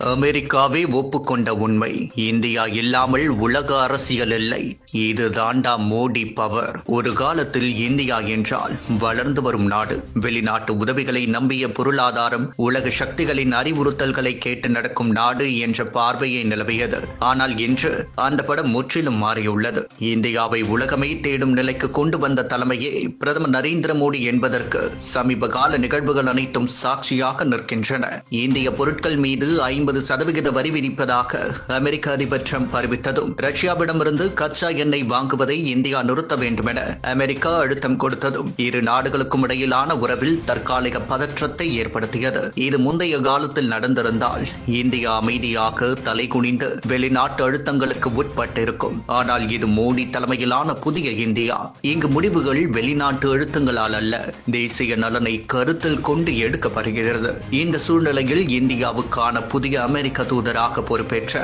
அமெரிக்காவே ஒப்புக்கொண்ட உண்மை. இந்தியா இல்லாமல் உலக அரசியல் இல்லை. இது தாண்டா மோடி பவர். ஒரு காலத்தில் இந்தியா என்றால் வளர்ந்து வரும் நாடு, வெளிநாட்டு உதவிகளை நம்பிய பொருளாதாரம், உலக சக்திகளின் அறிவுறுத்தல்களை கேட்டு நடக்கும் நாடு என்ற பார்வையை நிலவியது. ஆனால் இன்று அந்த படம் முற்றிலும் மாறியுள்ளது. இந்தியாவை உலகமே தேடும் நிலைக்கு கொண்டு வந்த தலைமையே பிரதமர் நரேந்திர மோடி என்பதற்கு சமீப கால நிகழ்வுகள் அனைத்தும் சாட்சியாக நிற்கின்றன. இந்திய பொருட்கள் மீது 50% வரி விதிப்பதாக அமெரிக்க அதிபர் ட்ரம்ப் அறிவித்ததும், ரஷ்யாவிடமிருந்து கச்சா எண்ணெய் வாங்குவதை இந்தியா நிறுத்த வேண்டும் என அமெரிக்கா அழுத்தம் கொடுத்ததும் இரு நாடுகளுக்கும் இடையிலான உறவில் தற்காலிக பதற்றத்தை ஏற்படுத்தியது. இது முந்தைய காலத்தில் நடந்திருந்தால் இந்தியா அமைதியாக தலை குனிந்து வெளிநாட்டு அழுத்தங்களுக்கு உட்பட்டிருக்கும். ஆனால் இது மோடி தலைமையிலான புதிய இந்தியா. இங்கு முடிவுகள் வெளிநாட்டு அழுத்தங்களால் அல்ல, தேசிய நலனை கருத்தில் கொண்டு எடுக்கப்படுகிறது. இந்த சூழ்நிலையில் இந்தியாவுக்கான புதிய அமெரிக்க தூதராக பொறுப்பேற்ற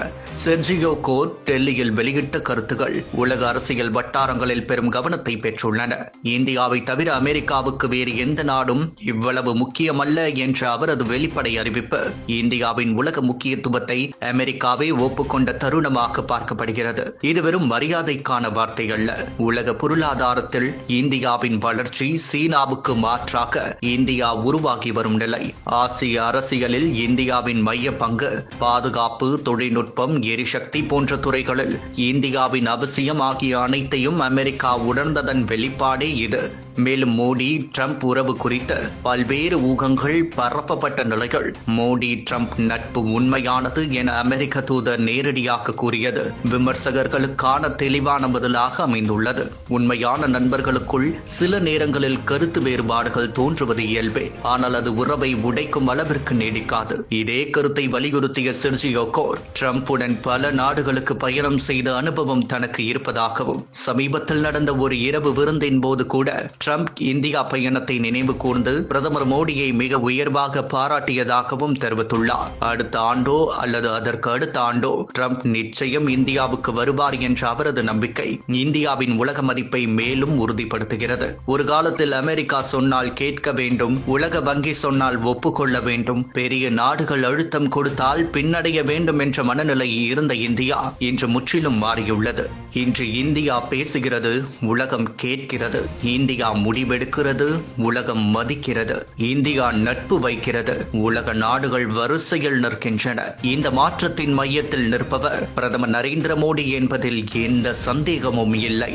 செர்ஜியோ கோர் டெல்லியில் வெளியிட்ட கருத்துகள் உலக அரசியல் வட்டாரங்களில் பெரும் கவனத்தை பெற்றுள்ளன. இந்தியாவை தவிர அமெரிக்காவுக்கு வேறு எந்த நாடும் இவ்வளவு முக்கியமல்ல என்ற அவரது வெளிப்படை அறிவிப்பு இந்தியாவின் உலக முக்கியத்துவத்தை அமெரிக்காவே ஒப்புக்கொண்ட தருணமாக பார்க்கப்படுகிறது. இது வெறும் மரியாதைக்கான வார்த்தை அல்ல. உலக பொருளாதாரத்தில் இந்தியாவின் வளர்ச்சி சீனாவுக்கு மாற்றாக இந்தியா உருவாகி வரும் நிலை, ஆசிய அரசியலில் இந்தியாவின் மைய பங்கு, பாதுகாப்பு, தொழில்நுட்பம், எரிசக்தி போன்ற துறைகளில் இந்தியாவின் அவசியம் ஆகிய அனைத்தையும் அமெரிக்கா உணர்ந்ததன் வெளிப்பாடே இது. மேலும் மோடி ட்ரம்ப் உறவு குறித்து பல்வேறு ஊகங்கள் பரப்பப்பட்ட நிலையில் மோடி ட்ரம்ப் நட்பு உண்மையானது என அமெரிக்க தூதர் நேரடியாக கூறியது விமர்சகர்களுக்கான தெளிவான பதிலாக அமைந்துள்ளது. உண்மையான நண்பர்களுக்குள் சில நேரங்களில் கருத்து வேறுபாடுகள் தோன்றுவது இயல்பே, ஆனால் அது உறவை உடைக்கும் அளவிற்கு நீடிக்காது. இதே கருத்தை வலியுறுத்திய செர்ஜியோ கோர், ட்ரம்புடன் பல நாடுகளுக்கு பயணம் செய்த அனுபவம் தனக்கு இருப்பதாகவும், சமீபத்தில் நடந்த ஒரு இரவு விருந்தின் போது கூட ட்ரம்ப் இந்தியா பயணத்தை நினைவு கூர்ந்து பிரதமர் மோடியை மிக உயர்வாக பாராட்டியதாகவும் தெரிவித்துள்ளார். அடுத்த ஆண்டோ அல்லது அதற்கு அடுத்த ஆண்டோ ட்ரம்ப் நிச்சயம் இந்தியாவுக்கு வருவார் என்ற அவரது நம்பிக்கை இந்தியாவின் உலக மதிப்பை மேலும் உறுதிப்படுத்துகிறது. ஒரு காலத்தில் அமெரிக்கா சொன்னால் கேட்க வேண்டும், உலக வங்கி சொன்னால் ஒப்புக்கொள்ள வேண்டும், பெரிய நாடுகள் அழுத்தம் கொடுத்தால் பின்னடைய வேண்டும் என்ற மனநிலை இருந்த இந்தியா இன்று முற்றிலும் மாறியுள்ளது. இன்று இந்தியா பேசுகிறது, உலகம் கேட்கிறது. இந்தியா முடிவெடுக்கிறது, உலகம் மதிக்கிறது. இந்தியா நட்பு வைக்கிறது, உலக நாடுகள் வரிசையில் நிற்கின்றன. இந்த மாற்றத்தின் மையத்தில் நிற்பவர் பிரதமர் நரேந்திர மோடி என்பதில் எந்த சந்தேகமும் இல்லை.